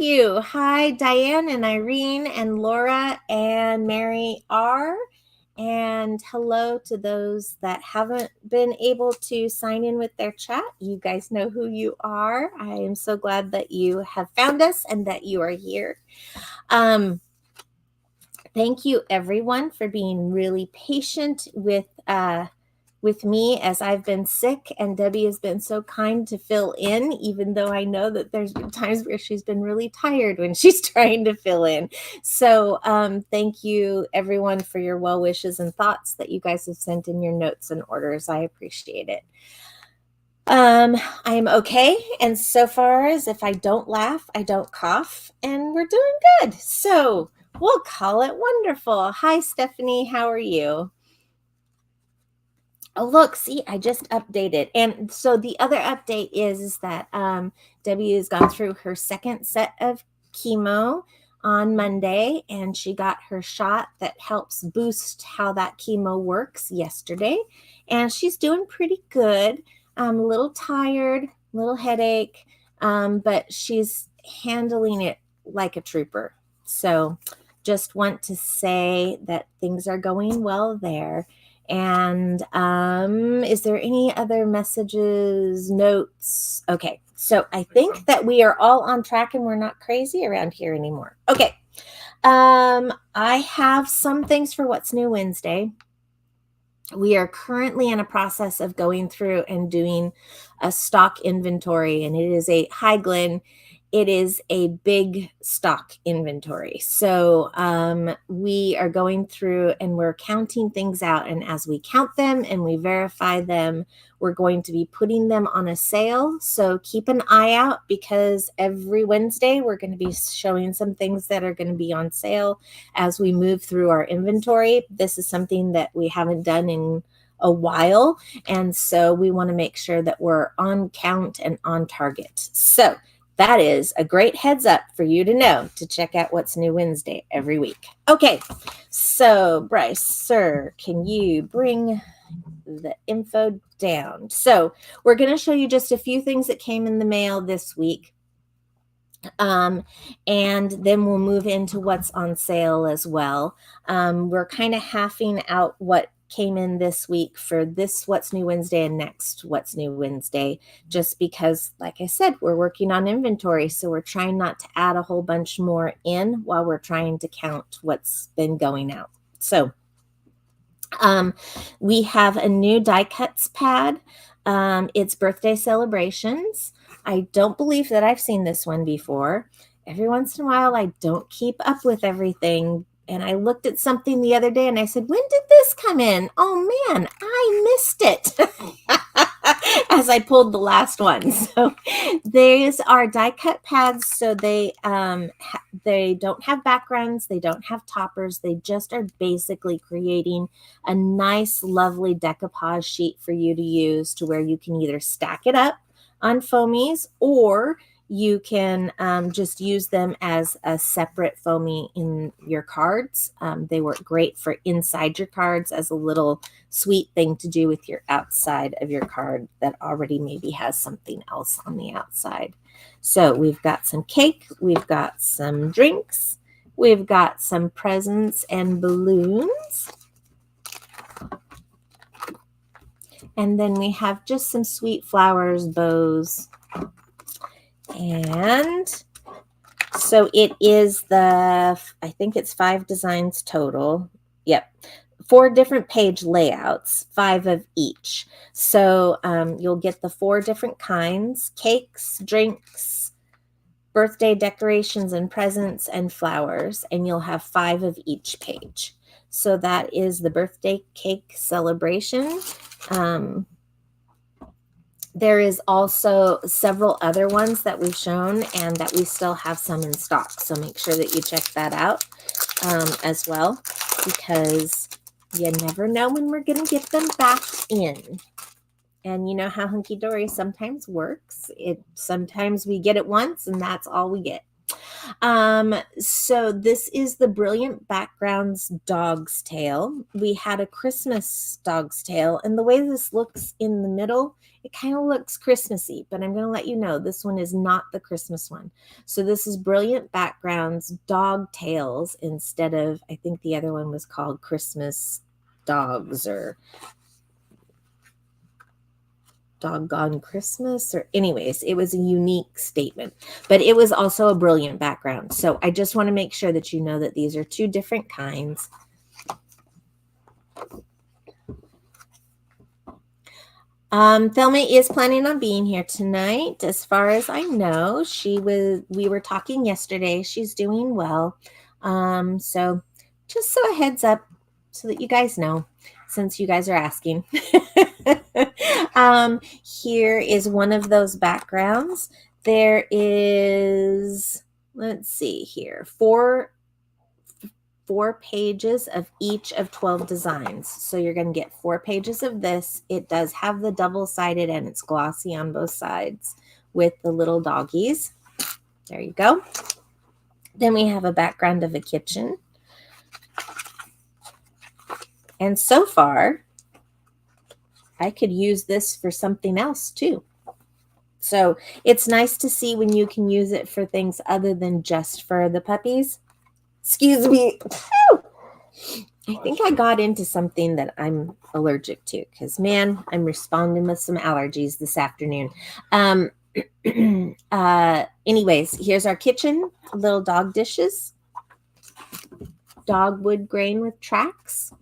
you. Hi, Diane and Irene and Laura and Mary R. And hello to those that haven't been able to sign in with their chat. You guys know who you are. I am so glad that you have found us and that you are here. Thank you, everyone, for being really patient with me as I've been sick, and Debbie has been so kind to fill in, even though I know that there's been times where she's been really tired when she's trying to fill in. So thank you, everyone, for your well wishes and thoughts that you guys have sent in your notes and orders. I appreciate it. I am okay, and so far as if I don't laugh, I don't cough, and we're doing good. So we'll call it wonderful. Hi, Stephanie. How are you? Oh, look, see, I just updated. And so the other update is that Debbie has gone through her second set of chemo on Monday, and she got her shot that helps boost how that chemo works yesterday. And she's doing pretty good. A little tired, little headache, but she's handling it like a trooper. So just want to say that things are going well there. And is there any other messages, notes? Okay, so I think that we are all on track and we're not crazy around here anymore. Okay, I have some things for What's New Wednesday. We are currently in a process of going through and doing a stock inventory, and it is a Hi Glen. It is a big stock inventory. So we are going through and we're counting things out. And as we count them and we verify them, we're going to be putting them on a sale. So keep an eye out, because every Wednesday we're going to be showing some things that are going to be on sale as we move through our inventory. This is something that we haven't done in a while. And so we want to make sure that we're on count and on target. So that is a great heads up for you to know to check out What's New Wednesday every week. Okay, so Bryce, sir, can you bring the info down? So we're going to show you just a few things that came in the mail this week. And then we'll move into what's on sale as well. We're kind of halving out what came in this week for this What's New Wednesday and next What's New Wednesday, just because, like I said, we're working on inventory. So we're trying not to add a whole bunch more in while we're trying to count what's been going out. So we have a new die cuts pad. It's birthday celebrations. I don't believe that I've seen this one before. Every once in a while, I don't keep up with everything. And I looked at something the other day and I said, when did this come in? Oh man, I missed it as I pulled the last one. So these are die cut pads. So they don't have backgrounds. They don't have toppers. They just are basically creating a nice, lovely decoupage sheet for you to use, to where you can either stack it up on foamies, or you can just use them as a separate foamy in your cards. They work great for inside your cards as a little sweet thing to do with your outside of your card that already maybe has something else on the outside. So we've got some cake, we've got some drinks, we've got some presents and balloons. And then we have just some sweet flowers, bows. And so it is I think it's 5 designs total. Yep. 4 different page layouts, 5 of each. So you'll get the 4 different kinds: cakes, drinks, birthday decorations and presents, and flowers. And you'll have 5 of each page. So that is the birthday cake celebration. There is also several other ones that we've shown and that we still have some in stock. So make sure that you check that out as well, because you never know when we're going to get them back in. And you know how hunky-dory sometimes works. Sometimes we get it once and that's all we get. So this is the Brilliant Backgrounds Dog's Tale. We had a Christmas Dog's Tale, and the way this looks in the middle, it kind of looks Christmassy, but I'm going to let you know this one is not the Christmas one. So this is Brilliant Backgrounds Dog Tales instead of, I think the other one was called Christmas Dogs or Doggone Christmas, or anyways, it was a unique statement, but it was also a brilliant background. So I just want to make sure that you know that these are two different kinds. Thelma is planning on being here tonight. As far as I know, we were talking yesterday. She's doing well. So just so a heads up so that you guys know, since you guys are asking. Here is one of those backgrounds. There is, let's see here, four pages of each of 12 designs. So you're going to get 4 pages of this. It does have the double-sided and it's glossy on both sides with the little doggies. There you go. Then we have a background of a kitchen. And so far, I could use this for something else too. So it's nice to see when you can use it for things other than just for the puppies. Excuse me. I think I got into something that I'm allergic to because, man, I'm responding with some allergies this afternoon. Anyways, here's our kitchen. Little dog dishes. Dogwood grain with tracks.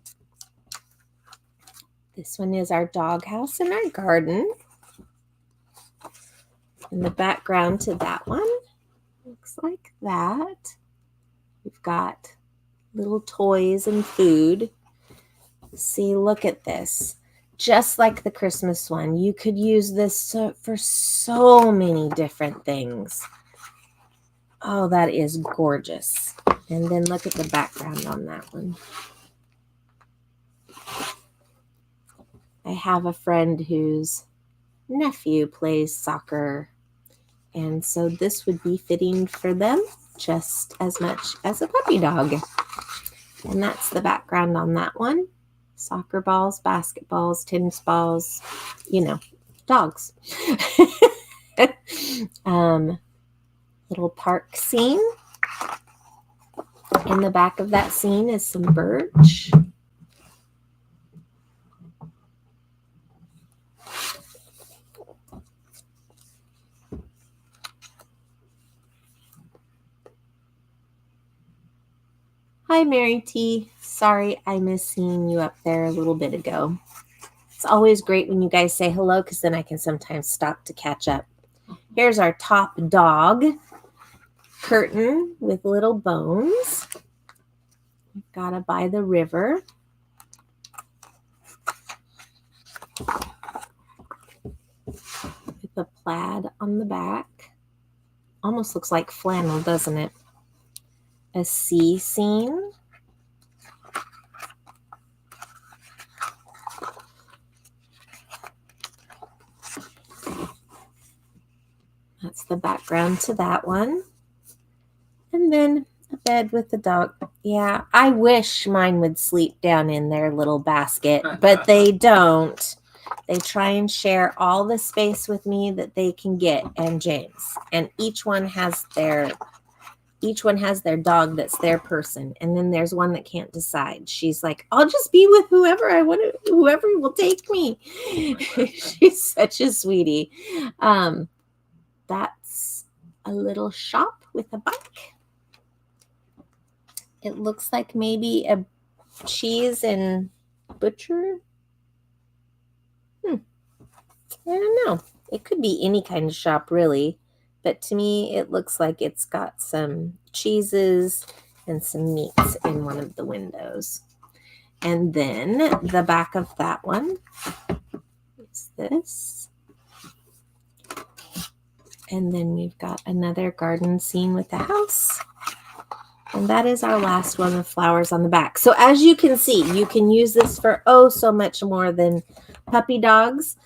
This one is our doghouse and our garden. And the background to that one looks like that. We've got little toys and food. See, look at this. Just like the Christmas one, you could use this for so many different things. Oh, that is gorgeous. And then look at the background on that one. I have a friend whose nephew plays soccer, and so this would be fitting for them just as much as a puppy dog. And that's the background on that one. Soccer balls, basketballs, tennis balls, you know, dogs. Little park scene. In the back of that scene is some birch. Hi, Mary T. Sorry, I missed seeing you up there a little bit ago. It's always great when you guys say hello because then I can sometimes stop to catch up. Here's our top dog curtain with little bones. We've got a by the river. With a plaid on the back. Almost looks like flannel, doesn't it? A sea scene. That's the background to that one. And then a bed with the dog. Yeah, I wish mine would sleep down in their little basket, but they don't. They try and share all the space with me that they can get and James. And each one has their dog that's their person. And then there's one that can't decide. She's like, I'll just be with whoever I want to, whoever will take me. She's such a sweetie. That's a little shop with a bike. It looks like maybe a cheese and butcher. I don't know. It could be any kind of shop, really. But to me, it looks like it's got some cheeses and some meats in one of the windows. And then the back of that one is this. And then we've got another garden scene with the house. And that is our last one with flowers on the back. So as you can see, you can use this for so much more than puppy dogs.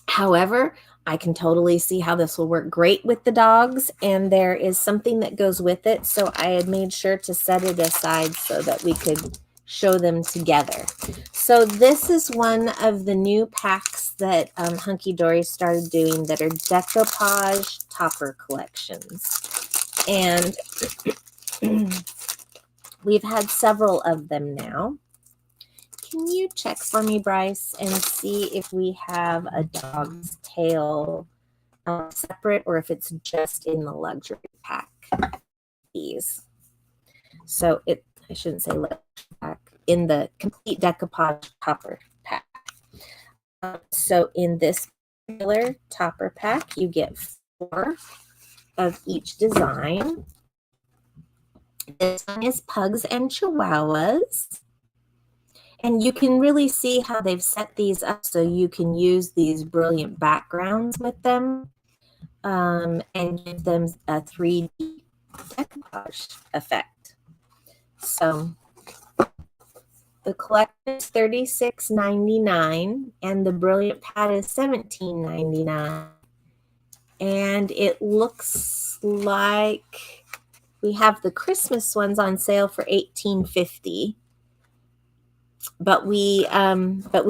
However, I can totally see how this will work great with the dogs, and there is something that goes with it. So I had made sure to set it aside so that we could show them together. So this is one of the new packs that Hunky Dory started doing that are decoupage topper collections. And we've had several of them now. Can you check for me, Bryce, and see if we have a dog's tail separate or if it's just in the luxury pack? These. So I shouldn't say luxury pack, in the complete decoupage topper pack. So in this particular topper pack, you get 4 of each design. This one is pugs and chihuahuas. And you can really see how they've set these up so you can use these brilliant backgrounds with them and give them a 3D decoupage effect. So the collection is $36.99 and the brilliant pad is $17.99. And it looks like we have the Christmas ones on sale for $18.50. But we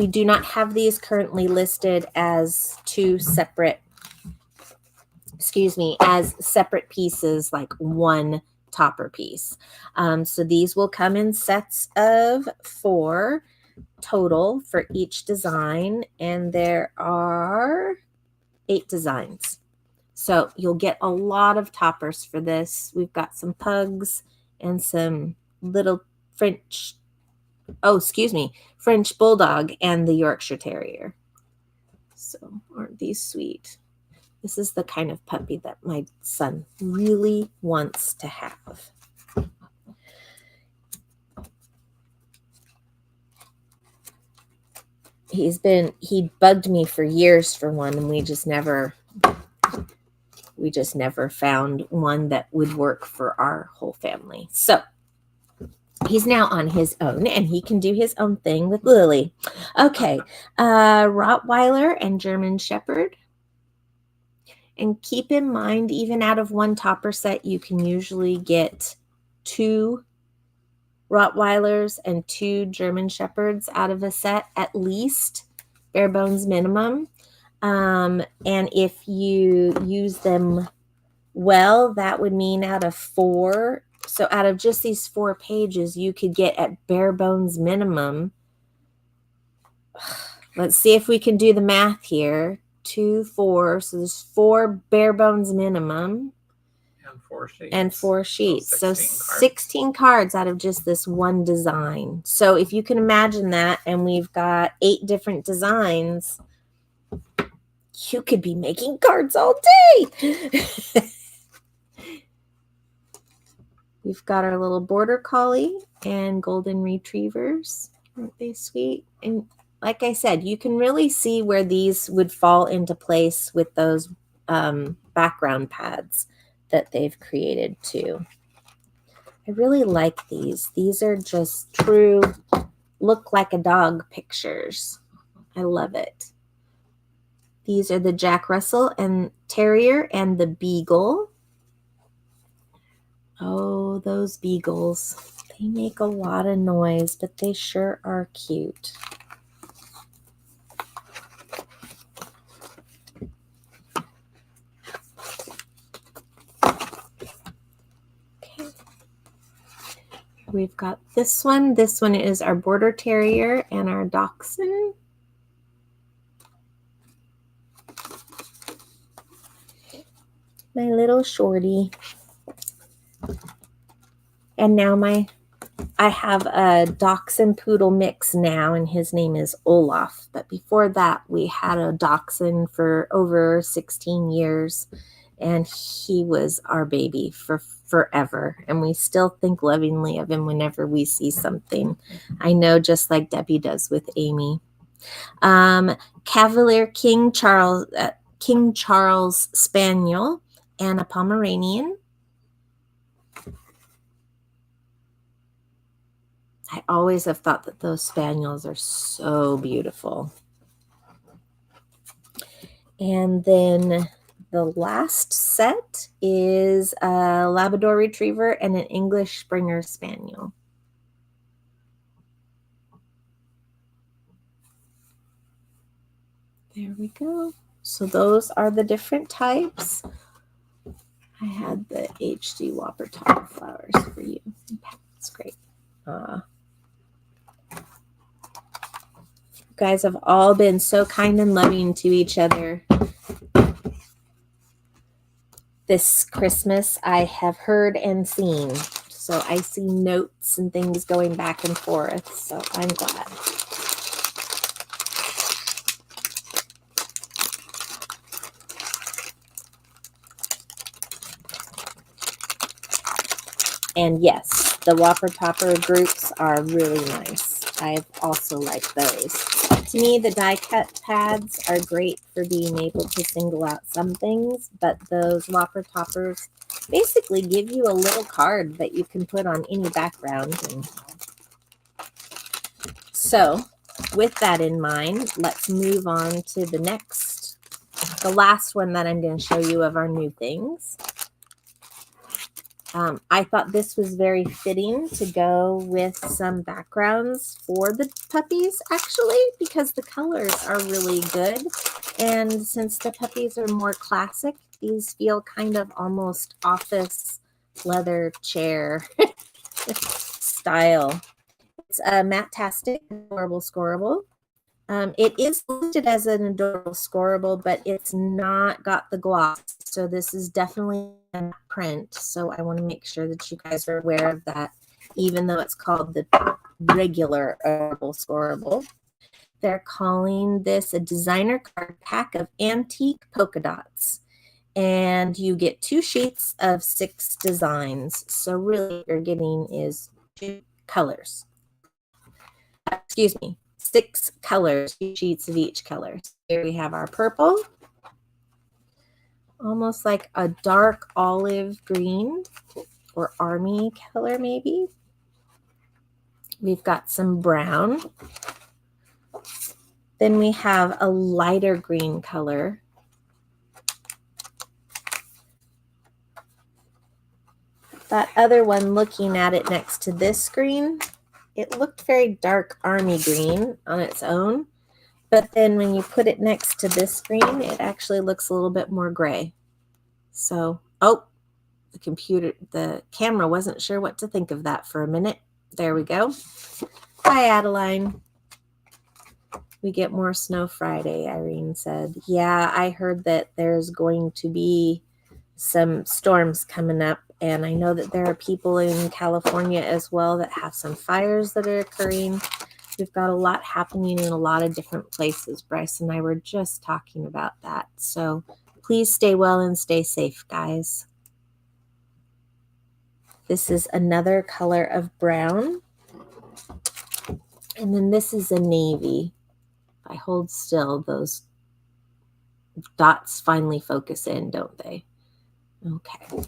do not have these currently listed as as separate pieces, like one topper piece. So these will come in sets of 4 total for each design, and there are 8 designs. So you'll get a lot of toppers for this. We've got some pugs and some little French Bulldog and the Yorkshire Terrier. So aren't these sweet? This is the kind of puppy that my son really wants to have. He bugged me for years for one, and we just never found one that would work for our whole family. So he's now on his own, and he can do his own thing with Lily. Okay, Rottweiler and German Shepherd. And keep in mind, even out of one topper set, you can usually get 2 Rottweilers and 2 German Shepherds out of a set, at least, bare bones minimum. And if you use them well, that would mean out of 4. So out of just these 4 pages, you could get at bare bones minimum. Let's see if we can do the math here. 2, 4. So there's 4 bare bones minimum. And 4 sheets. So 16 cards out of just this one design. So if you can imagine that, and we've got 8 different designs, you could be making cards all day. We've got our little border collie and golden retrievers. Aren't they sweet? And like I said, you can really see where these would fall into place with those background pads that they've created too. I really like these. These are just true look like a dog pictures. I love it. These are the Jack Russell and Terrier and the Beagle. Oh, those beagles. They make a lot of noise, but they sure are cute. Okay. We've got this one. This one is our Border Terrier and our Dachshund. My little shorty. And now I have a Dachshund Poodle mix now, and his name is Olaf. But before that, we had a Dachshund for over 16 years, and he was our baby for forever. And we still think lovingly of him whenever we see something. I know, just like Debbie does with Amy. Cavalier King Charles Spaniel and a Pomeranian. I always have thought that those spaniels are so beautiful. And then the last set is a Labrador Retriever and an English Springer Spaniel. There we go. So those are the different types. I had the HD Whopper Top flowers for you. That's great. You guys have all been so kind and loving to each other this Christmas. I have heard and seen. So I see notes and things going back and forth. So I'm glad. And yes, the Whopper Topper groups are really nice. I've also liked those. To me, the die cut pads are great for being able to single out some things, but those Whopper Toppers basically give you a little card that you can put on any background. And so with that in mind, let's move on to the last one that I'm going to show you of our new things. I thought this was very fitting to go with some backgrounds for the puppies, actually, because the colors are really good. And since the puppies are more classic, these feel kind of almost office leather chair style. It's a Matte-tastic Adorable Scorable. It is listed as an Adorable Scorable, but it's not got the gloss. So this is definitely a print. So I want to make sure that you guys are aware of that, even though it's called the regular Adorable Scorable. They're calling this a designer card pack of antique polka dots. And you get 2 sheets of 6 designs. So really what you're getting is 2 colors. Excuse me. 6 colors, 2 sheets of each color. So here we have our purple, almost like a dark olive green or army color maybe. We've got some brown. Then we have a lighter green color. That other one, looking at it next to this green, it looked very dark army green on its own. But then when you put it next to this green, it actually looks a little bit more gray. So, the camera wasn't sure what to think of that for a minute. There we go. Hi, Adeline. We get more snow Friday, Irene said. Yeah, I heard that there's going to be some storms coming up, and I know that there are people in California as well that have some fires that are occurring. We've got a lot happening in a lot of different places. Bryce and I were just talking about that. So please stay well and stay safe, guys. This is another color of brown. And then this is a navy. If I hold still, those dots finally focus in, don't they? Okay.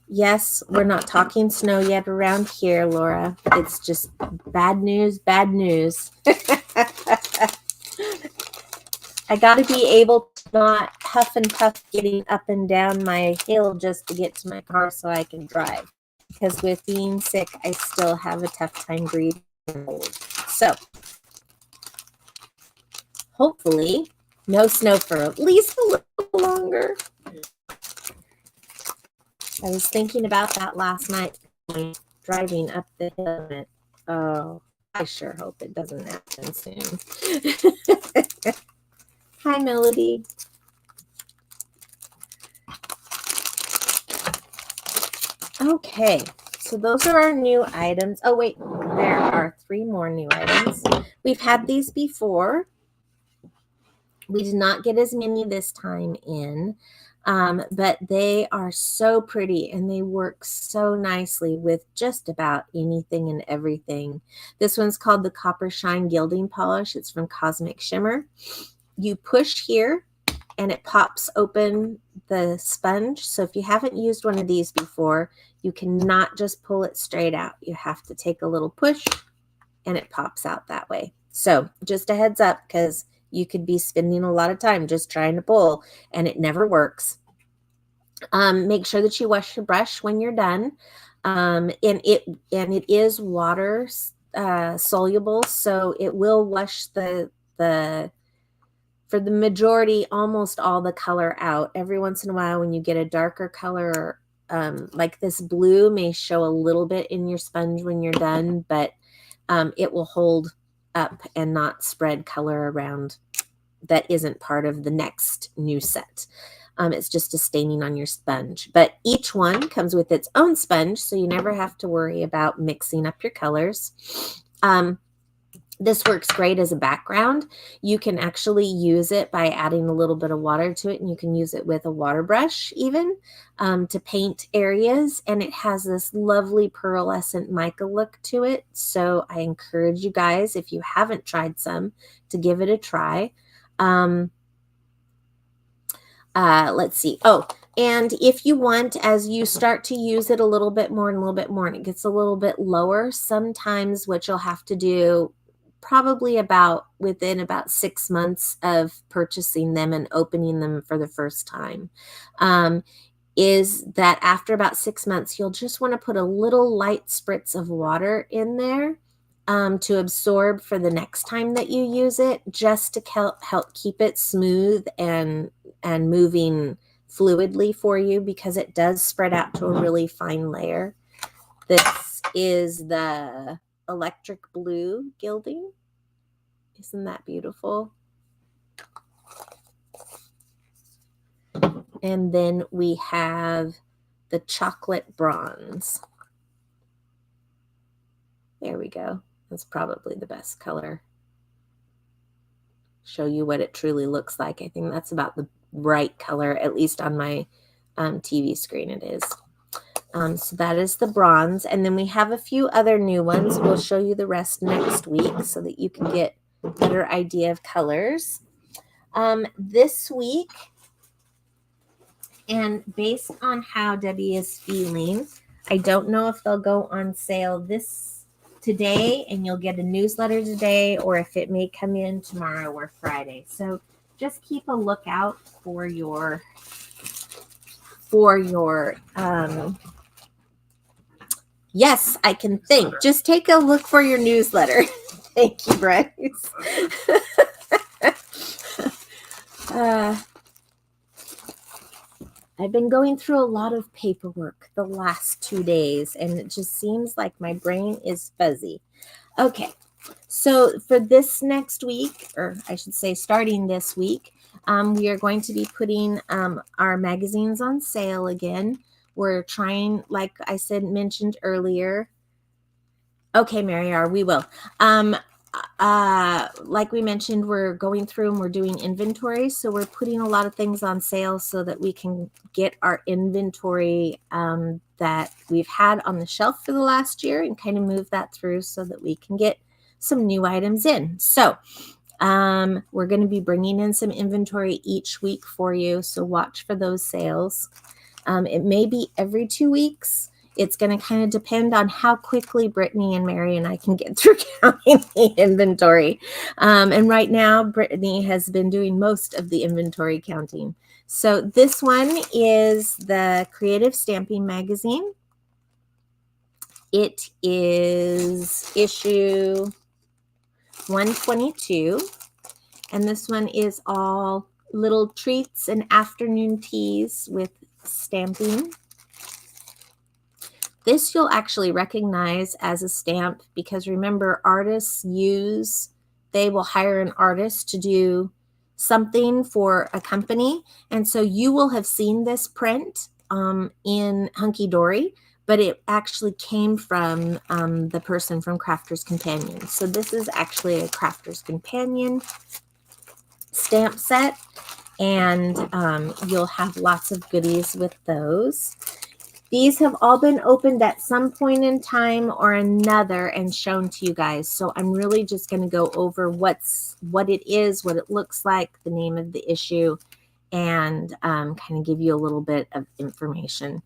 Yes, we're not talking snow yet around here, Laura. It's just bad news, bad news. I got to be able to not huff and puff getting up and down my hill just to get to my car so I can drive. Because with being sick, I still have a tough time breathing. So, hopefully, no snow for at least a little longer. I was thinking about that last night, driving up the hill. Oh, I sure hope it doesn't happen soon. Hi, Melody. Okay, so those are our new items. Oh, wait, there are 3 more new items. We've had these before. We did not get as many this time in, but they are so pretty and they work so nicely with just about anything and everything. This one's called the Copper Shine Gilding Polish. It's from Cosmic Shimmer. You push here and it pops open the sponge. So if you haven't used one of these before, you cannot just pull it straight out. You have to take a little push and it pops out that way. So just a heads up, because you could be spending a lot of time just trying to pull and it never works. Make sure that you wash your brush when you're done. And it is water soluble, so it will wash the for the majority, almost all the color out. Every once in a while, when you get a darker color, like this blue may show a little bit in your sponge when you're done, but it will hold up and not spread color around that isn't part of the next new set. It's just a staining on your sponge. But each one comes with its own sponge, so you never have to worry about mixing up your colors. This works great as a background. You can actually use it by adding a little bit of water to it, and you can use it with a water brush even to paint areas. And it has this lovely pearlescent mica look to it. So I encourage you guys, if you haven't tried some, to give it a try. Let's see. Oh, and if you want, as you start to use it a little bit more and a little bit more, and it gets a little bit lower, sometimes what you'll have to do, probably within about 6 months of purchasing them and opening them for the first time, is that after about 6 months, you'll just want to put a little light spritz of water in there to absorb for the next time that you use it, just to help keep it smooth and moving fluidly for you, because it does spread out to a really fine layer. This is the electric blue gilding. Isn't that beautiful? And then we have the chocolate bronze. There we go. That's probably the best color. Show you what it truly looks like. I think that's about the right color, at least on my TV screen it is. So that is the bronze. And then we have a few other new ones. We'll show you the rest next week so that you can get a better idea of colors. This week, and based on how Debbie is feeling, I don't know if they'll go on sale today and you'll get a newsletter today, or if it may come in tomorrow or Friday. So just keep a lookout for your yes, I can think. Just take a look for your newsletter. Thank you, Bryce. I've been going through a lot of paperwork the last 2 days, and it just seems like my brain is fuzzy. Okay, so for this next week, or I should say starting this week, we are going to be putting our magazines on sale again. We're trying, like I mentioned earlier. Okay, Mary R., we will. Like we mentioned, we're going through and we're doing inventory. So we're putting a lot of things on sale so that we can get our inventory that we've had on the shelf for the last year and kind of move that through so that we can get some new items in. So we're going to be bringing in some inventory each week for you. So watch for those sales. It may be every 2 weeks. It's going to kind of depend on how quickly Brittany and Mary and I can get through counting the inventory. And right now, Brittany has been doing most of the inventory counting. So this one is the Creative Stamping Magazine. It is issue 122. And this one is all little treats and afternoon teas with stamping. This you'll actually recognize as a stamp, because remember, artists they will hire an artist to do something for a company. And so you will have seen this print in Hunky Dory, but it actually came from the person from Crafter's Companion. So this is actually a Crafter's Companion stamp set, and you'll have lots of goodies with those. These have all been opened at some point in time or another and shown to you guys. So I'm really just going to go over what it is, what it looks like, the name of the issue, and kind of give you a little bit of information.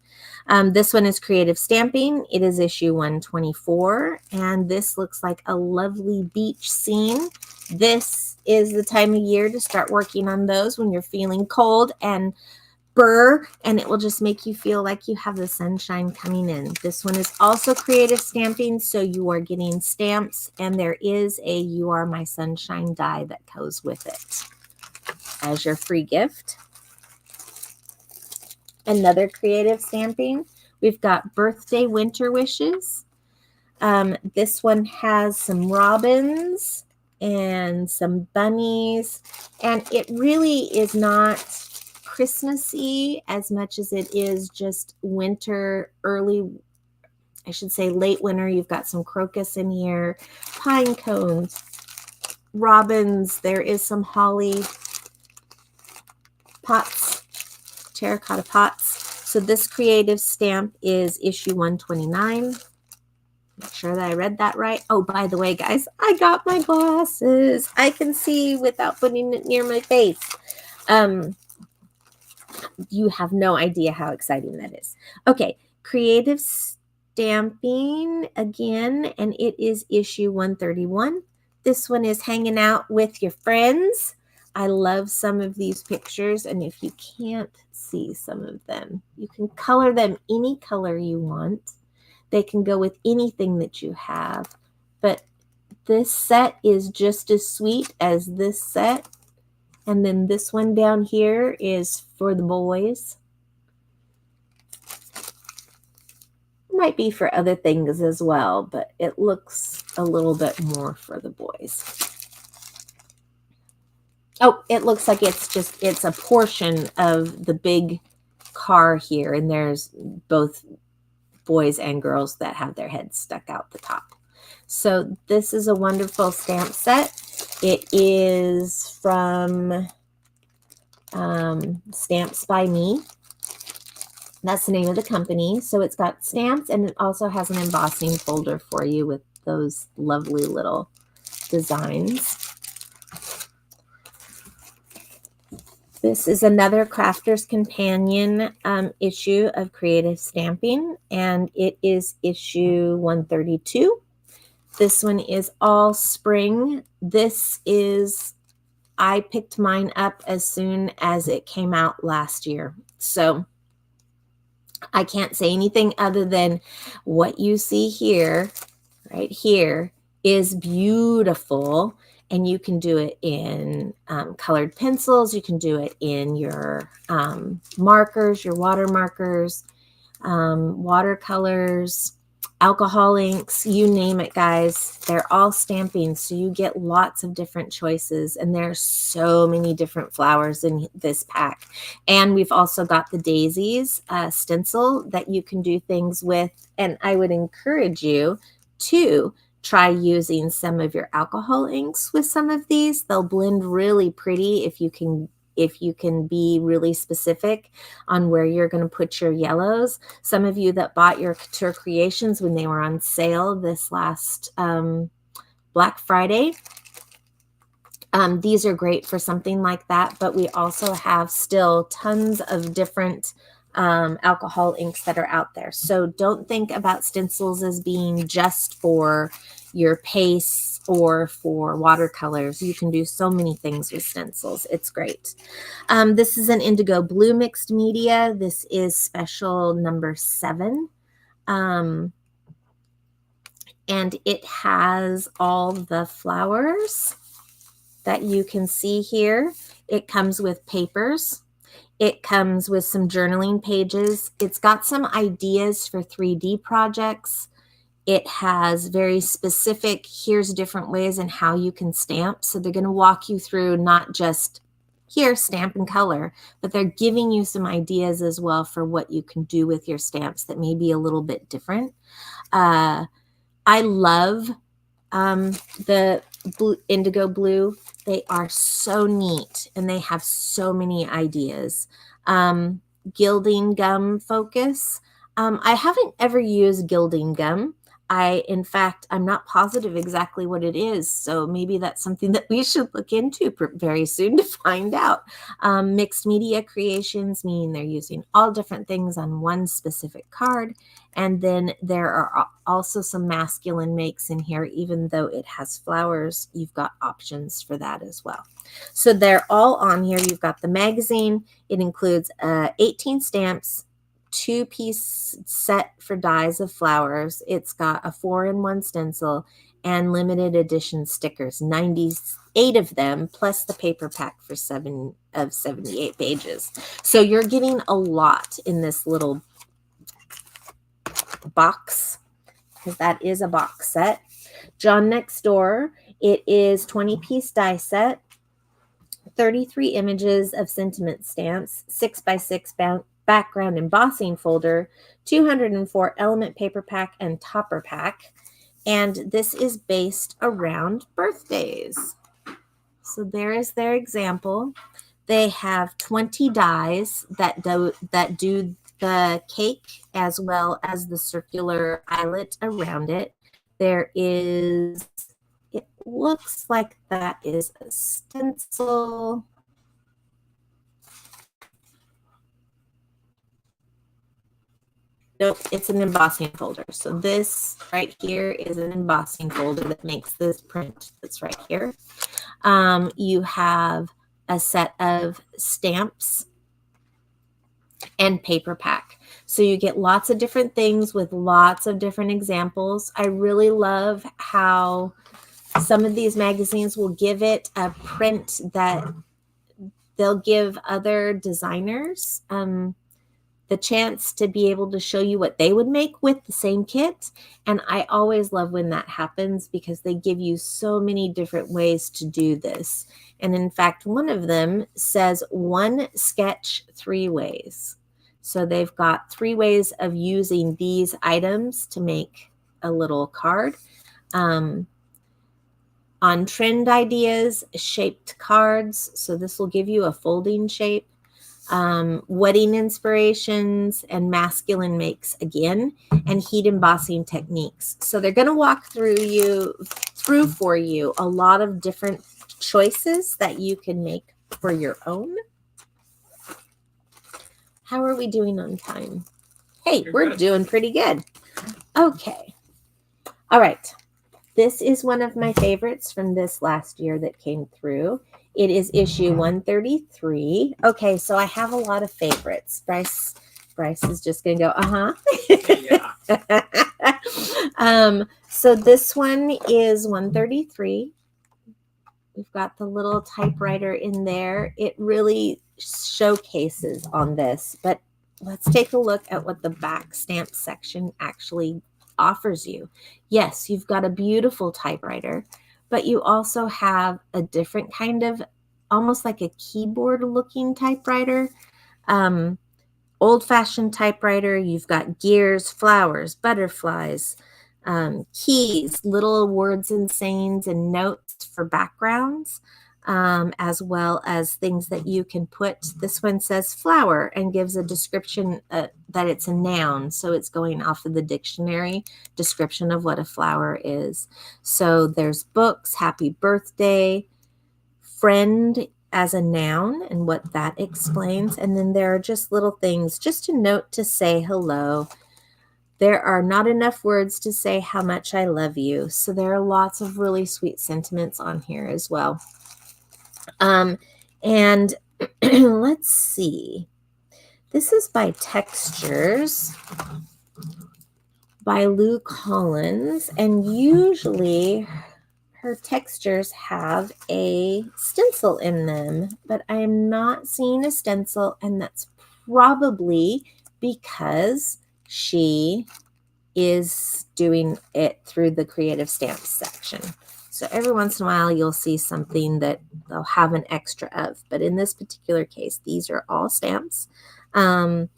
This one is Creative Stamping. It is issue 124, and this looks like a lovely beach scene. This is the time of year to start working on those when you're feeling cold and burr, and it will just make you feel like you have the sunshine coming in. This one is also Creative Stamping, so you are getting stamps, and there is a You Are My Sunshine die that goes with it as your free gift. Another Creative Stamping, we've got Birthday Winter Wishes. This one has some robins and some bunnies, and it really is not Christmassy as much as it is just winter, I should say late winter. You've got some crocus in here, pine cones, robins. There is some holly pots, terracotta pots. So this creative stamp is issue 129. Make sure that I read that right. Oh, by the way, guys, I got my glasses. I can see without putting it near my face. You have no idea how exciting that is. Okay, Creative Stamping again, and it is issue 131. This one is Hanging Out with Your Friends. I love some of these pictures, and if you can't see some of them, you can color them any color you want. They can go with anything that you have, but this set is just as sweet as this set. And then this one down here is for the boys. Might be for other things as well, but it looks a little bit more for the boys. Oh, it looks like it's a portion of the big car here, and there's both boys and girls that have their heads stuck out the top. So this is a wonderful stamp set. It is from Stamps by Me. That's the name of the company. So it's got stamps, and it also has an embossing folder for you with those lovely little designs. This is another Crafter's Companion issue of Creative Stamping, and it is issue 132. This one is all spring. I picked mine up as soon as it came out last year. So I can't say anything other than what you see here, right here, is beautiful. And you can do it in colored pencils. You can do it in your markers, your water markers, watercolors, alcohol inks, you name it, guys. They're all stamping, so you get lots of different choices, and there's so many different flowers in this pack. And we've also got the daisies stencil that you can do things with, and I would encourage you to try using some of your alcohol inks with some of these. They'll blend really pretty if you can be really specific on where you're going to put your yellows. Some of you that bought your Couture Creations when they were on sale this last Black Friday, these are great for something like that, but we also have still tons of different alcohol inks that are out there. So don't think about stencils as being just for your pastes or for watercolors. You can do so many things with stencils. It's great. This is an indigo blue mixed media. This is special number 7. And it has all the flowers that you can see here. It comes with papers. It comes with some journaling pages. It's got some ideas for 3D projects. It has very specific, here's different ways and how you can stamp. So they're going to walk you through not just here, stamp and color, but they're giving you some ideas as well for what you can do with your stamps that may be a little bit different. I love the indigo blue. They are so neat, and they have so many ideas. Gilding gum focus. I haven't ever used gilding gum. in fact, I'm not positive exactly what it is. So maybe that's something that we should look into very soon to find out. Mixed media creations, meaning they're using all different things on one specific card. And then there are also some masculine makes in here. Even though it has flowers, you've got options for that as well. So they're all on here. You've got the magazine. It includes 18 stamps, 2-piece set for dies of flowers. It's got a 4-in-1 stencil and limited edition stickers, 98 of them, plus the paper pack for 78 pages. So you're getting a lot in this little box, because that is a box set. John Next Door, it is 20-piece die set, 33 images of sentiment stamps, 6x6 background embossing folder, 204 element paper pack and topper pack. And this is based around birthdays. So there is their example. They have 20 dies that do the cake as well as the circular eyelet around it. There is, it looks like that is a stencil. Nope, it's an embossing folder. So this right here is an embossing folder that makes this print that's right here. You have a set of stamps and paper pack. So you get lots of different things with lots of different examples. I really love how some of these magazines will give it a print that they'll give other designers the chance to be able to show you what they would make with the same kit. And I always love when that happens because they give you so many different ways to do this. And in fact, one of them says 1 sketch 3 ways. So they've got 3 ways of using these items to make a little card. On trend ideas, shaped cards. So this will give you a folding shape. Wedding inspirations and masculine makes again, and heat embossing techniques. So they're going to walk through for you a lot of different choices that you can make for your own. How are we doing on time? Hey, we're doing pretty good. Okay. All right. This is one of my favorites from this last year that came through. It is issue 133. Okay, so I have a lot of favorites. Bryce is just going to go, Yeah. So this one is 133. We've got the little typewriter in there. It really showcases on this, but let's take a look at what the back stamp section actually offers you. Yes, you've got a beautiful typewriter, but you also have a different kind of, almost like a keyboard looking typewriter, old-fashioned typewriter. You've got gears, flowers, butterflies, keys, little words and sayings and notes for backgrounds, as well as things that you can put. This one says flower and gives a description that it's a noun. So it's going off of the dictionary description of what a flower is. So there's books, happy birthday, friend as a noun and what that explains. And then there are just little things, just a note to say hello. There are not enough words to say how much I love you. So there are lots of really sweet sentiments on here as well. And let's see. This is by Textures by Lou Collins. And usually her textures have a stencil in them, but I am not seeing a stencil, and that's probably because she is doing it through the creative stamps section. So every once in a while, you'll see something that they'll have an extra of. But in this particular case, these are all stamps. And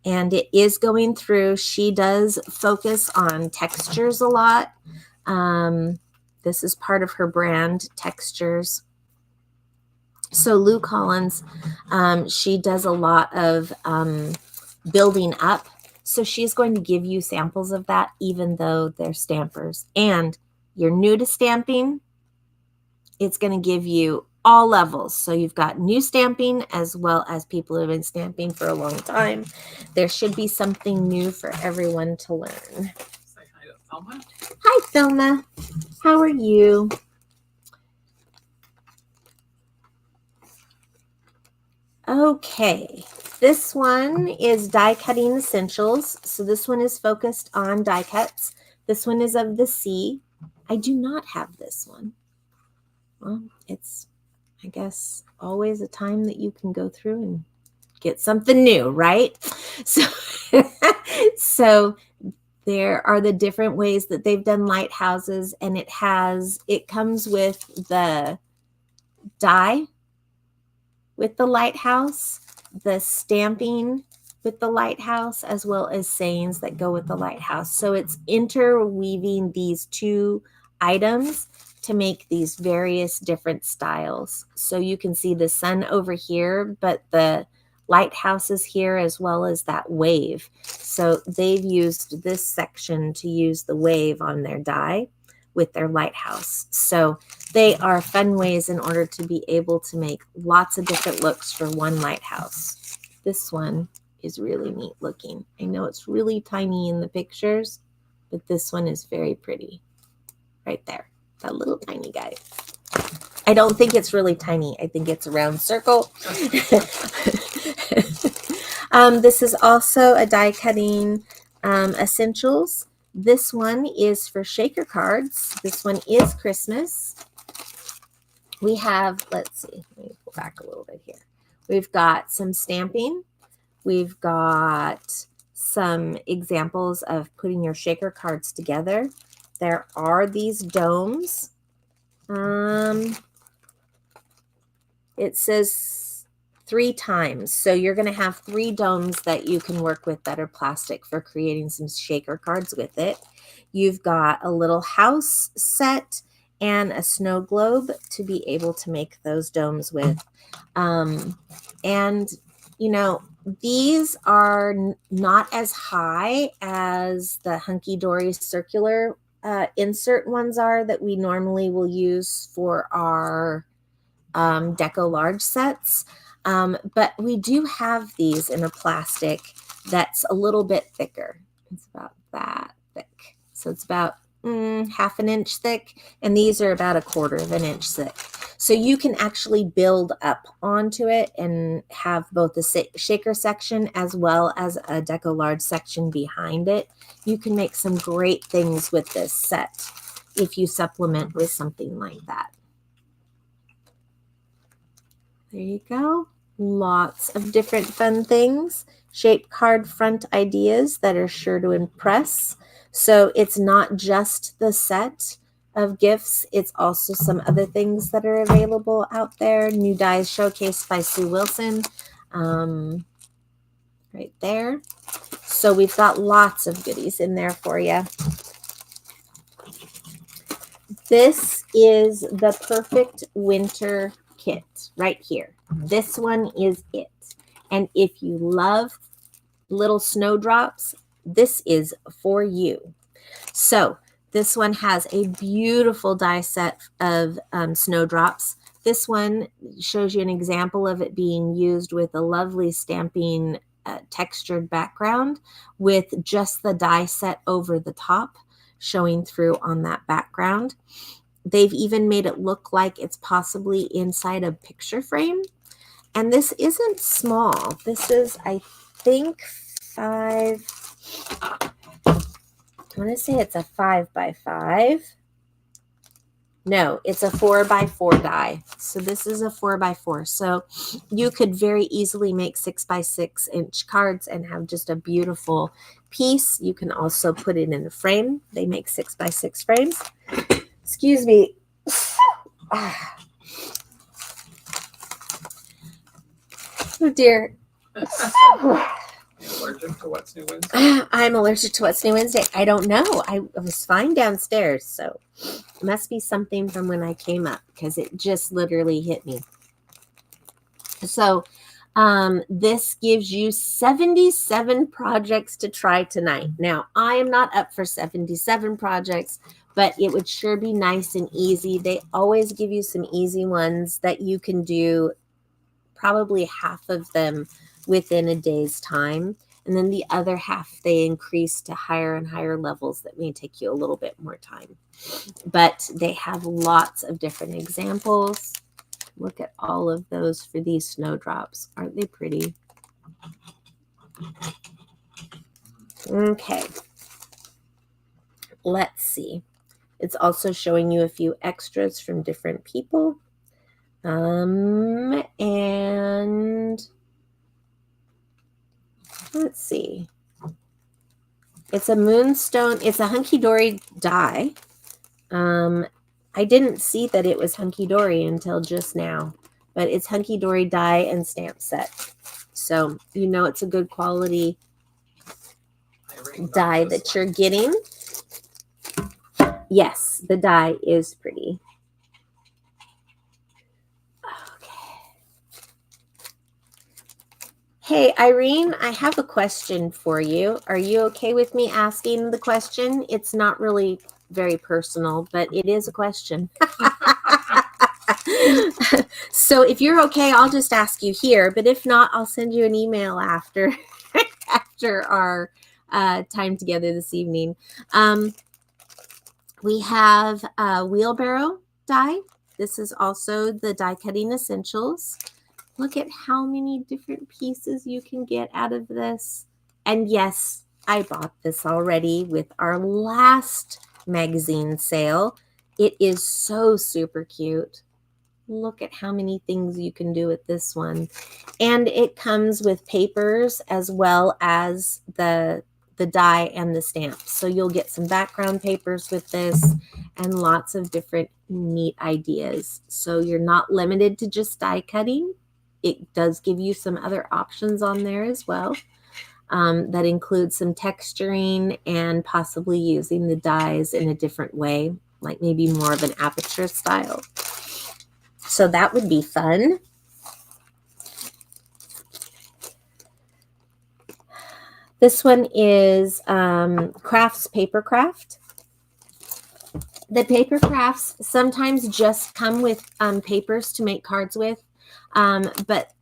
it is going through. She does focus on textures a lot. This is part of her brand, Textures. So Lou Collins, she does a lot of building up So she's going to give you samples of that, even though they're stampers. And you're new to stamping, it's going to give you all levels. So you've got new stamping as well as people who have been stamping for a long time. There should be something new for everyone to learn. Say hi to Thelma. Hi, Thelma. How are you? Okay, this one is die cutting essentials. So this one is focused on die cuts. This one is of the sea. I do not have this one. Well, it's, I guess, always a time that you can go through and get something new, right? So, so there are the different ways that they've done lighthouses, and it comes with the die with the lighthouse, the stamping with the lighthouse, as well as sayings that go with the lighthouse. So it's interweaving these two items to make these various different styles. So you can see the sun over here, but the lighthouse is here as well as that wave. So they've used this section to use the wave on their die with their lighthouse. So they are fun ways in order to be able to make lots of different looks for one lighthouse. This one is really neat looking. I know it's really tiny in the pictures, but this one is very pretty. Right there, that little tiny guy. I don't think it's really tiny. I think it's a round circle. This is also a die cutting essentials. This one is for shaker cards. This one is Christmas. We have, let's see, let me pull back a little bit here. We've got some stamping. We've got some examples of putting your shaker cards together. There are these domes. It says 3 times. So you're going to have 3 domes that you can work with that are plastic for creating some shaker cards with it. You've got a little house set and a snow globe to be able to make those domes with. And, you know, these are not as high as the Hunky Dory circular insert ones are that we normally will use for our Deco Large sets. But we do have these in a plastic that's a little bit thicker. It's about that thick. So it's about half an inch thick, and these are about 1/4 of an inch thick. So you can actually build up onto it and have both the shaker section as well as a Deco Large section behind it. You can make some great things with this set if you supplement with something like that. There you go. Lots of different fun things. Shape card front ideas that are sure to impress. So it's not just the set of gifts. It's also some other things that are available out there. New dies showcased by Sue Wilson. Right there. So we've got lots of goodies in there for you. This is the perfect winter kit right here. This one is it. And if you love little snowdrops, this is for you. So this one has a beautiful die set of snowdrops. This one shows you an example of it being used with a lovely stamping textured background with just the die set over the top showing through on that background. They've even made it look like it's possibly inside a picture frame. And this isn't small. This is, I think, 5. I want to say it's a 5x5. No, it's a 4x4 die. So this is a 4x4. So you could very easily make 6x6 inch cards and have just a beautiful piece. You can also put it in a frame. They make 6x6 frames. Excuse me. Oh dear. Allergic to What's New Wednesday? I'm allergic to What's New Wednesday. I don't know. I was fine downstairs, so it must be something from when I came up because it just literally hit me. So This gives you 77 projects to try tonight. Now, I am not up for 77 projects, but it would sure be nice and easy. They always give you some easy ones that you can do, probably half of them within a day's time. And then the other half, they increase to higher and higher levels that may take you a little bit more time. But they have lots of different examples. Look at all of those for these snowdrops. Aren't they pretty? Okay. Let's see. It's also showing you a few extras from different people. And let's see. It's a moonstone. It's a hunky dory die. I didn't see that it was hunky dory until just now, but it's hunky dory die and stamp set. So you know it's a good quality die that you're getting. Yes, the die is pretty. Hey, Irene, I have a question for you. Are you okay with me asking the question? It's not really very personal, but it is a question. So if you're okay, I'll just ask you here. But if not, I'll send you an email after our time together this evening. We have a wheelbarrow die. This is also the Die Cutting Essentials. Look at how many different pieces you can get out of this. And yes, I bought this already with our last magazine sale. It is so super cute. Look at how many things you can do with this one. And it comes with papers as well as the die and the stamps. So you'll get some background papers with this and lots of different neat ideas. So you're not limited to just die cutting. It does give you some other options on there as well. That includes some texturing and possibly using the dies in a different way, like maybe more of an aperture style. So that would be fun. This one is Crafts Paper Craft. The paper crafts sometimes just come with papers to make cards with, but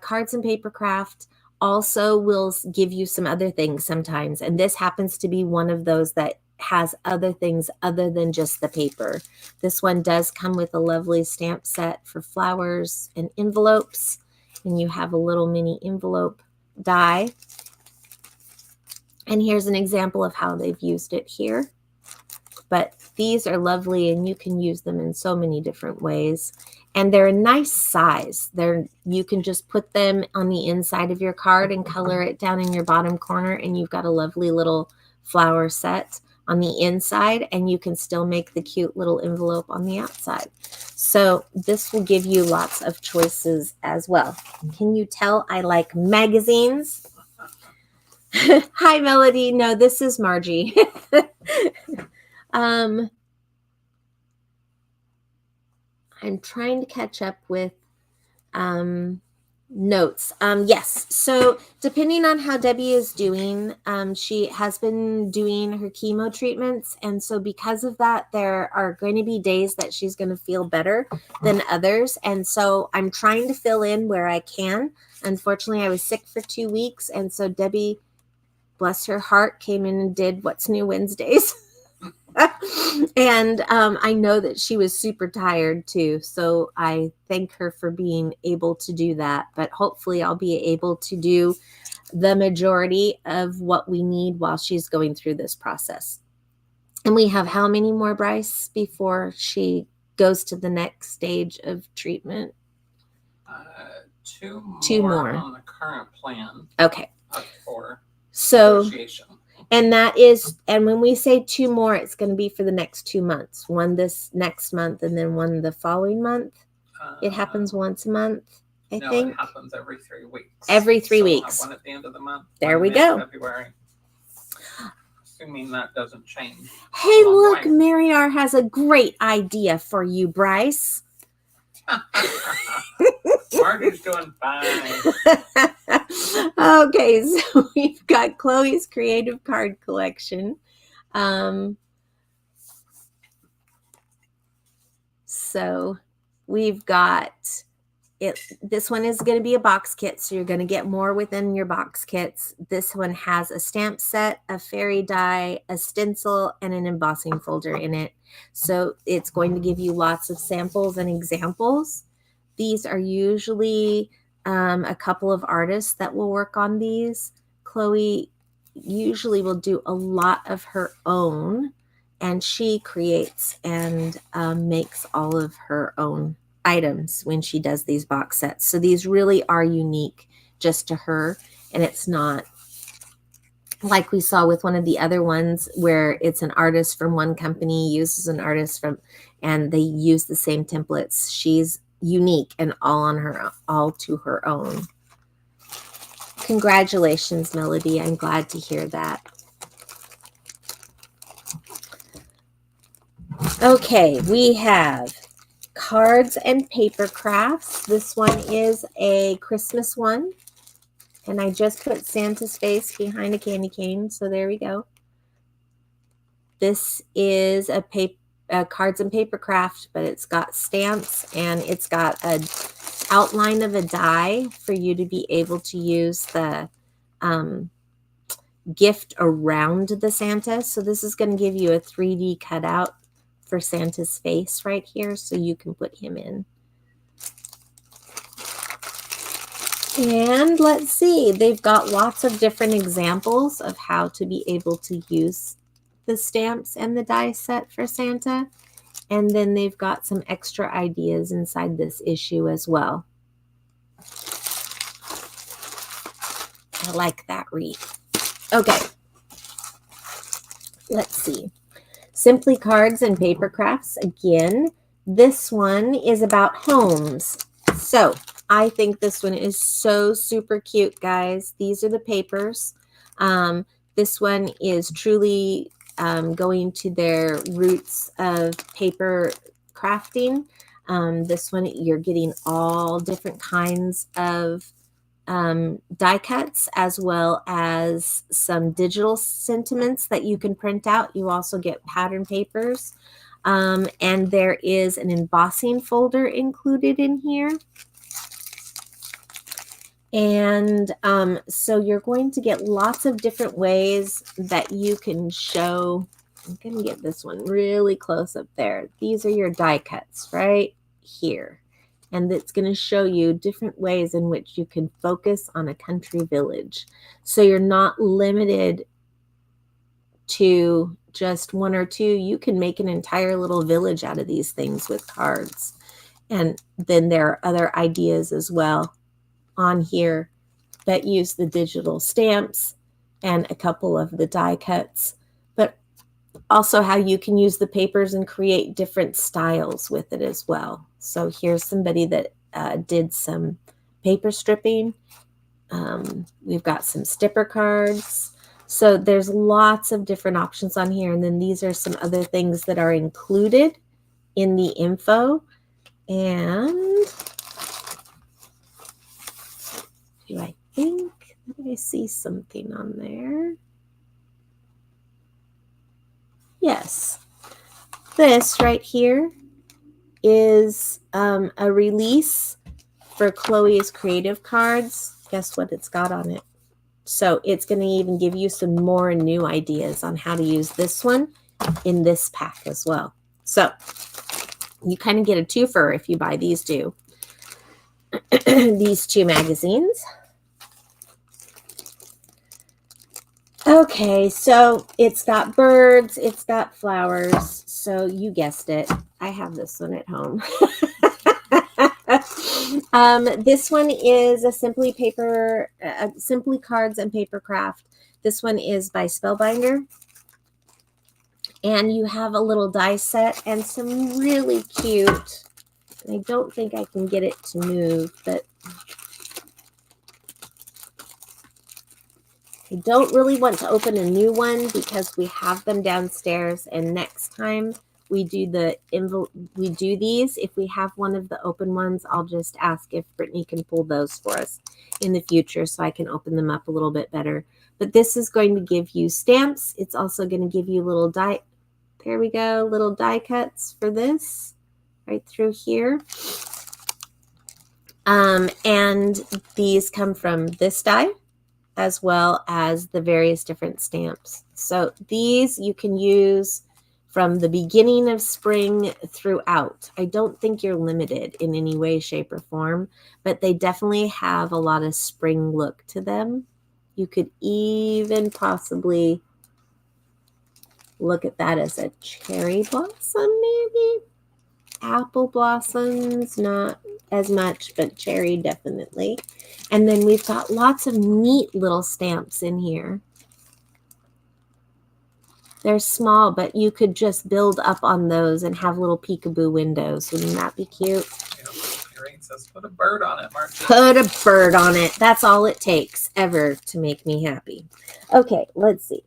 Cards and Paper Craft also will give you some other things sometimes. And this happens to be one of those that has other things other than just the paper. This one does come with a lovely stamp set for flowers and envelopes. And you have a little mini envelope die. And here's an example of how they've used it here. But these are lovely and you can use them in so many different ways. And they're a nice size. You can just put them on the inside of your card and color it down in your bottom corner, and you've got a lovely little flower set on the inside, and you can still make the cute little envelope on the outside. So this will give you lots of choices as well. Can you tell I like magazines? Hi, Melody. No, this is Margie. I'm trying to catch up with notes. Yes, so depending on how Debbie is doing, she has been doing her chemo treatments. And so because of that, there are going to be days that she's going to feel better than others. And so I'm trying to fill in where I can. Unfortunately, I was sick for 2 weeks. And so Debbie, bless her heart, came in and did What's New Wednesdays. And I know that she was super tired too. So I thank her for being able to do that. But hopefully I'll be able to do the majority of what we need while she's going through this process. And we have how many more, Bryce, before she goes to the next stage of treatment? Two more on the current plan. Okay. For so negotiation. And that is, and when we say 2 more, it's going to be for the next 2 months. One this next month and then one the following month. It happens once a month, I think. It happens every 3 weeks. Every 3 weeks. One at the end of the month. There we go. February. Assuming that doesn't change. Hey, look, Mary R has a great idea for you, Bryce. Marty's doing fine. Okay, so we've got Chloe's creative card collection. So we've got it. This one is going to be a box kit, so you're going to get more within your box kits. This one has a stamp set, a fairy die, a stencil, and an embossing folder in it. So it's going to give you lots of samples and examples. These are usually a couple of artists that will work on these. Chloe usually will do a lot of her own, and she creates and makes all of her own items when she does these box sets. So these really are unique just to her, and it's not like we saw with one of the other ones where it's an artist from one company uses an artist from, and they use the same templates. She's unique and all to her own. Congratulations, Melody. I'm glad to hear that. Okay, we have cards and paper crafts. This one is a Christmas one, and I just put Santa's face behind a candy cane, so there we go. This is a cards and paper craft, but it's got stamps and it's got an outline of a die for you to be able to use the gift around the Santa. So this is going to give you a 3D cutout for Santa's face right here, so you can put him in. And let's see, they've got lots of different examples of how to be able to use the stamps and the die set for Santa. And then they've got some extra ideas inside this issue as well. I like that wreath. Okay, let's see. Simply Cards and Paper Crafts. Again, this one is about homes. So I think this one is so super cute, guys. These are the papers. This one is truly going to their roots of paper crafting. This one, you're getting all different kinds of die cuts, as well as some digital sentiments that you can print out. You also get pattern papers, and there is an embossing folder included in here. And so you're going to get lots of different ways that you can show. I'm going to get this one really close up there. These are your die cuts right here. And it's going to show you different ways in which you can focus on a country village. So you're not limited to just one or two. You can make an entire little village out of these things with cards. And then there are other ideas as well on here that use the digital stamps and a couple of the die cuts, but also how you can use the papers and create different styles with it as well. So here's somebody that did some paper stripping. We've got some stipper cards. So there's lots of different options on here. And then these are some other things that are included in the info. And do I think that I see something on there? Yes. This right here is a release for Chloe's creative cards. Guess what it's got on it? So it's going to even give you some more new ideas on how to use this one in this pack as well. So you kind of get a twofer if you buy these two. These two magazines. Okay, so it's got birds, it's got flowers. So you guessed it. I have this one at home. This one is a Simply Cards and Paper Craft. This one is by Spellbinder. And you have a little die set and some really cute, I don't think I can get it to move, but I don't really want to open a new one because we have them downstairs, and next time we do these. If we have one of the open ones, I'll just ask if Brittany can pull those for us in the future so I can open them up a little bit better. But this is going to give you stamps. It's also going to give you little die. There we go, little die cuts for this right through here. And these come from this die as well as the various different stamps. So these you can use from the beginning of spring throughout. I don't think you're limited in any way, shape, or form, but they definitely have a lot of spring look to them. You could even possibly look at that as a cherry blossom, maybe. Apple blossoms, not as much, but cherry definitely. And then we've got lots of neat little stamps in here. They're small, but you could just build up on those and have little peekaboo windows. Wouldn't that be cute? Irene says, put a bird on it, Marcia. Put a bird on it. That's all it takes ever to make me happy. Okay, let's see.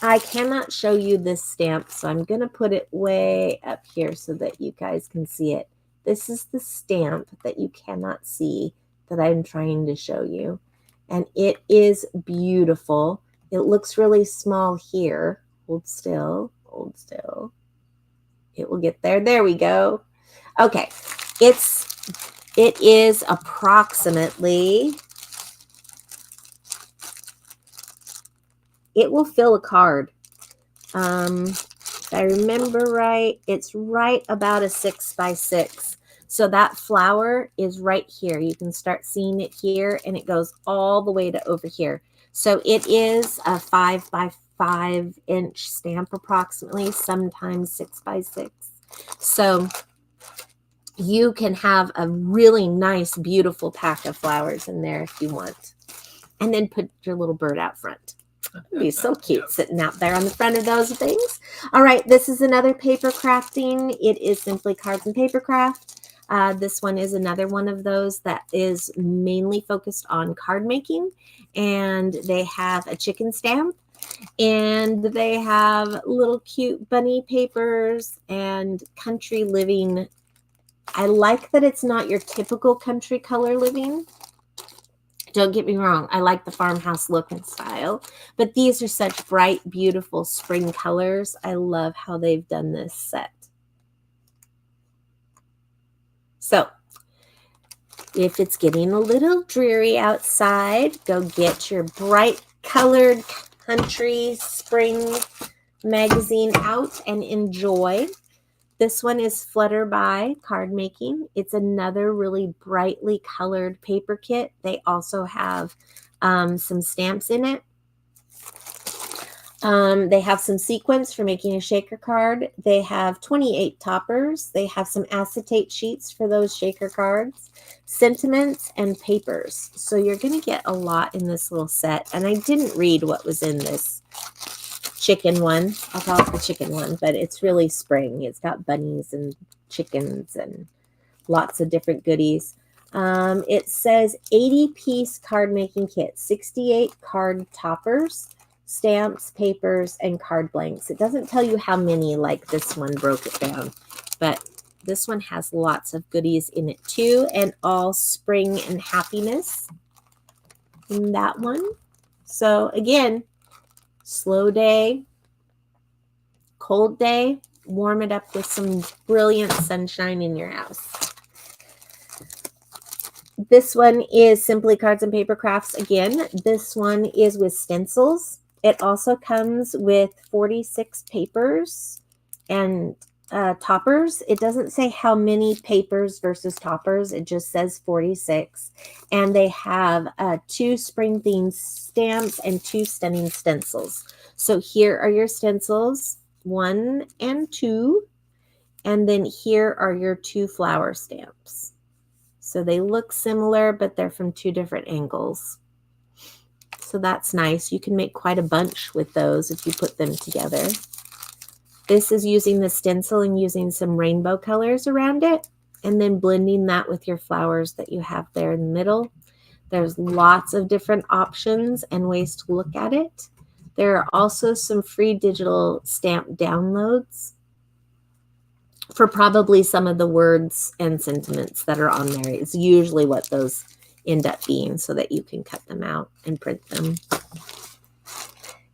I cannot show you this stamp, so I'm going to put it way up here so that you guys can see it. This is the stamp that you cannot see that I'm trying to show you. And it is beautiful. It looks really small here. Hold still, hold still. It will get there. There we go. Okay, it is approximately, it will fill a card. If I remember right, it's right about a 6 by 6. So that flower is right here. You can start seeing it here, and it goes all the way to over here. So it is a 5 by 5 inch stamp approximately, sometimes 6 by 6. So you can have a really nice, beautiful pack of flowers in there if you want. And then put your little bird out front. It'd be so cute sitting out there on the front of those things. All right, this is another paper crafting. It is Simply Cards and Paper Craft. This one is another one of those that is mainly focused on card making. And they have a chicken stamp. And they have little cute bunny papers and country living. I like that it's not your typical country color living. Don't get me wrong, I like the farmhouse look and style, but these are such bright, beautiful spring colors. I love how they've done this set. So, if it's getting a little dreary outside, go get your bright colored country spring magazine out and enjoy. This one is Flutter by Card Making. It's another really brightly colored paper kit. They also have some stamps in it. They have some sequins for making a shaker card. They have 28 toppers. They have some acetate sheets for those shaker cards, sentiments, and papers. So you're going to get a lot in this little set. And I didn't read what was in this chicken one. I'll call it the chicken one, but it's really spring. It's got bunnies and chickens and lots of different goodies. It says 80-piece card making kit, 68 card toppers, stamps, papers, and card blanks. It doesn't tell you how many, like this one broke it down, but this one has lots of goodies in it too, and all spring and happiness in that one. So again, slow day, cold day, warm it up with some brilliant sunshine in your house. This one is Simply Cards and Paper Crafts again. This one is with stencils. It also comes with 46 papers and toppers. It doesn't say how many papers versus toppers. It just says 46. And they have 2 spring themed stamps and 2 stunning stencils. So here are your stencils, 1 and 2. And then here are your 2 flower stamps. So they look similar, but they're from 2 different angles. So that's nice. You can make quite a bunch with those if you put them together. This is using the stencil and using some rainbow colors around it, and then blending that with your flowers that you have there in the middle. There's lots of different options and ways to look at it. There are also some free digital stamp downloads for probably some of the words and sentiments that are on there. It's usually what those end up being, so that you can cut them out and print them.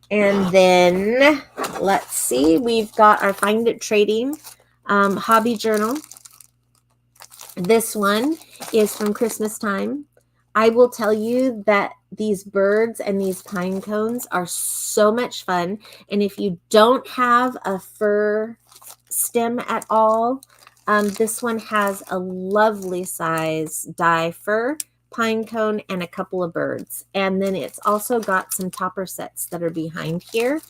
And then let's see, we've got our Find It Trading hobby journal. This one is from Christmas time. I will tell you that these birds and these pine cones are so much fun. And if you don't have a fir stem at all, this one has a lovely size die fir, pine cone, and a couple of birds. And then it's also got some topper sets that are behind here.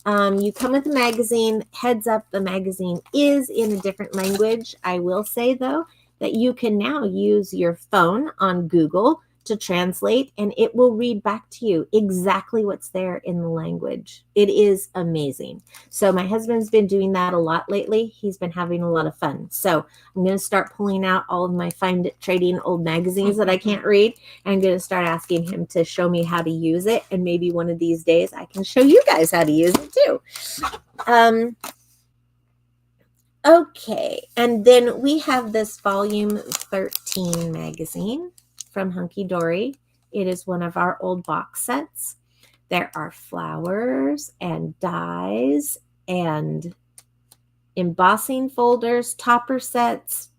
You come with a magazine. Heads up, the magazine is in a different language. I will say, though, that you can now use your phone on Google to translate, and it will read back to you exactly what's there in the language. It is amazing. So my husband's been doing that a lot lately. He's been having a lot of fun. So I'm going to start pulling out all of my Find It Trading old magazines that I can't read. I'm going to start asking him to show me how to use it. And maybe one of these days I can show you guys how to use it too. Okay, and then we have this volume 13 magazine from Hunky Dory. It is one of our old box sets. There are flowers and dies and embossing folders, topper sets,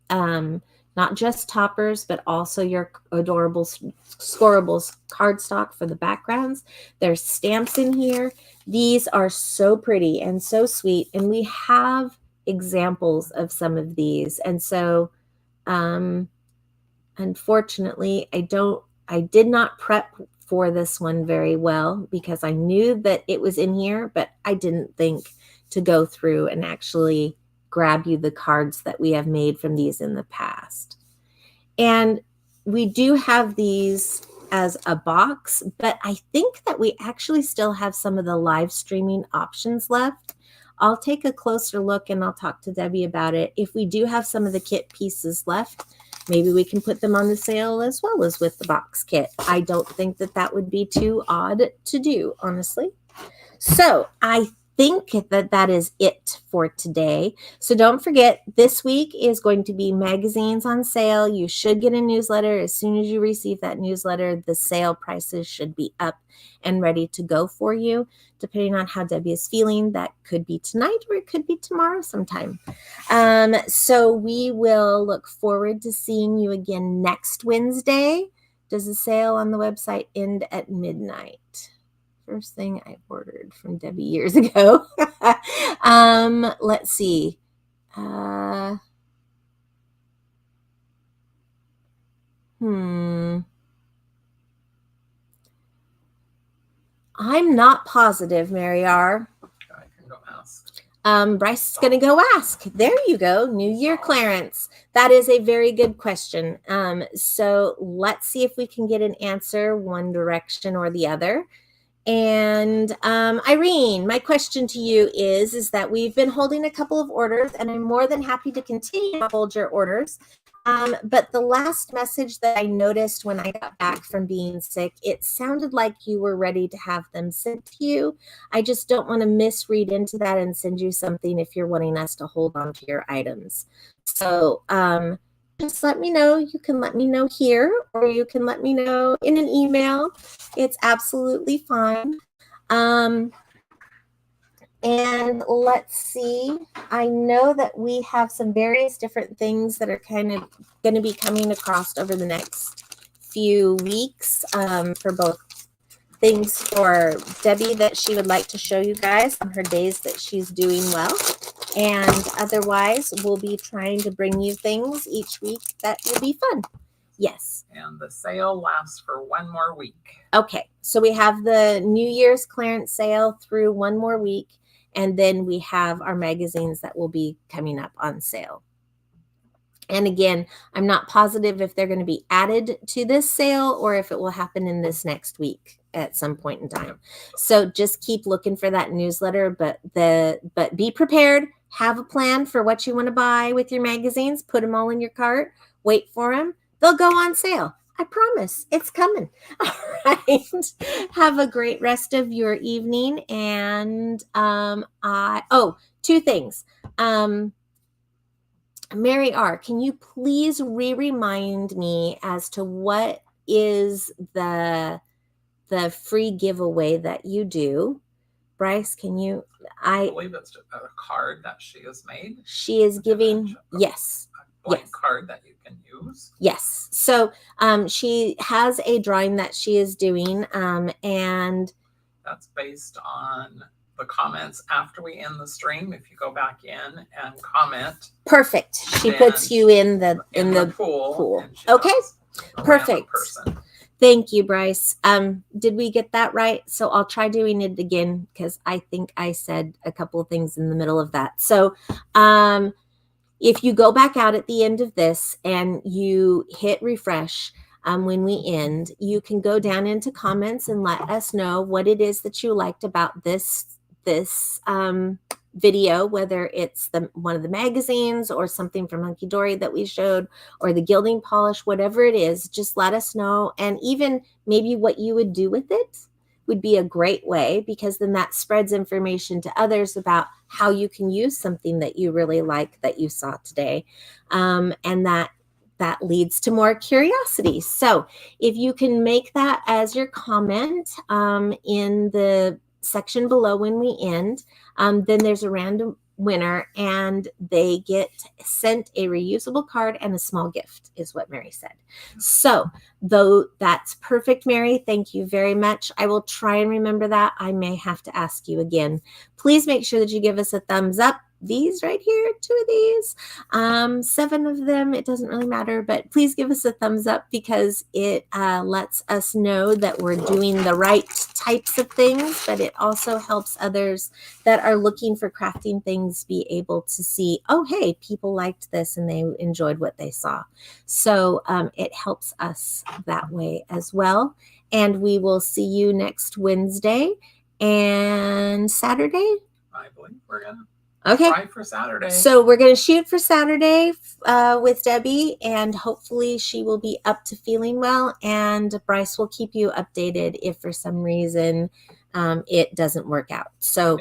not just toppers, but also your adorable scorables cardstock for the backgrounds. There's stamps in here. These are so pretty and so sweet, and we have examples of some of these. And so unfortunately, I did not prep for this one very well, because I knew that it was in here, but I didn't think to go through and actually grab you the cards that we have made from these in the past. And we do have these as a box, but I think that we actually still have some of the live streaming options left. I'll take a closer look and I'll talk to Debbie about it. If we do have some of the kit pieces left, maybe we can put them on the sale as well as with the box kit. I don't think that that would be too odd to do, honestly. So I think that that is it for today. So don't forget, this week is going to be magazines on sale. You should get a newsletter. As soon as you receive that newsletter, the sale prices should be up and ready to go for you. Depending on how Debbie is feeling, that could be tonight or it could be tomorrow sometime. So we will look forward to seeing you again next Wednesday. Does the sale on the website end at midnight? First thing I ordered from Debbie years ago. Let's see. I'm not positive, Mary R. I can go ask. Bryce is going to go ask. There you go. New Year clearance. That is a very good question. So let's see if we can get an answer one direction or the other. And Irene, my question to you is that we've been holding a couple of orders, and I'm more than happy to continue to hold your orders. But the last message that I noticed when I got back from being sick, it sounded like you were ready to have them sent to you. I just don't want to misread into that and send you something if you're wanting us to hold on to your items. So just let me know. You can let me know here, or you can let me know in an email. It's absolutely fine. And let's see, I know that we have some various different things that are kind of going to be coming across over the next few weeks for both things for Debbie that she would like to show you guys on her days that she's doing well. And otherwise, we'll be trying to bring you things each week that will be fun. Yes. And the sale lasts for one more week. Okay, so we have the New Year's clearance sale through one more week. And then we have our magazines that will be coming up on sale. And again, I'm not positive if they're going to be added to this sale or if it will happen in this next week at some point in time. So just keep looking for that newsletter, but be prepared. Have a plan for what you want to buy with your magazines. Put them all in your cart. Wait for them. They'll go on sale. I promise it's coming. All right. Have a great rest of your evening. And two things. Mary R., can you please remind me as to what is the free giveaway that you do? Bryce, can you? I believe it's a card that she has made. She is giving, yes. A blank card that you can use. Yes. So she has a drawing that she is doing, and that's based on the comments after we end the stream. If you go back in and comment. Perfect. She puts you in the pool. Okay. Perfect. Thank you, Bryce. Did we get that right? So I'll try doing it again because I think I said a couple of things in the middle of that. So if you go back out at the end of this and you hit refresh when we end, you can go down into comments and let us know what it is that you liked about this video, whether it's one of the magazines or something from Hunky Dory that we showed, or the gilding polish, whatever it is, just let us know. And even maybe what you would do with it would be a great way, because then that spreads information to others about how you can use something that you really like that you saw today. And that leads to more curiosity. So if you can make that as your comment in the section below when we end, then there's a random winner and they get sent a reusable card and a small gift, is what Mary said. So though that's perfect, Mary, thank you very much. I will try and remember that. I may have to ask you again. Please make sure that you give us a thumbs up. These right here, 2 of these, 7 of them, it doesn't really matter, but please give us a thumbs up because it lets us know that we're doing the right types of things, but it also helps others that are looking for crafting things be able to see, oh, hey, people liked this and they enjoyed what they saw. So it helps us that way as well. And we will see you next Wednesday and Saturday. I believe we're going to. Okay. Try for Saturday. So we're going to shoot for Saturday with Debbie, and hopefully she will be up to feeling well. And Bryce will keep you updated if for some reason it doesn't work out. So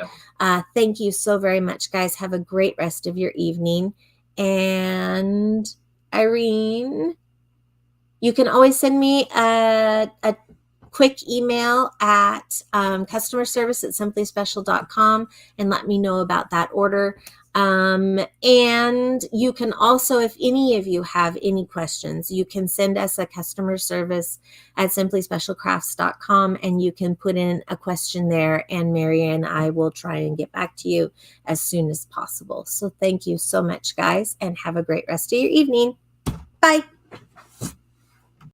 thank you so very much, guys. Have a great rest of your evening. And Irene, you can always send me a quick email at customerservice@simplyspecial.com and let me know about that order. And you can also, if any of you have any questions, you can send us a customer service at simplyspecialcrafts.com and you can put in a question there, and Mary and I will try and get back to you as soon as possible. So thank you so much, guys, and have a great rest of your evening. Bye.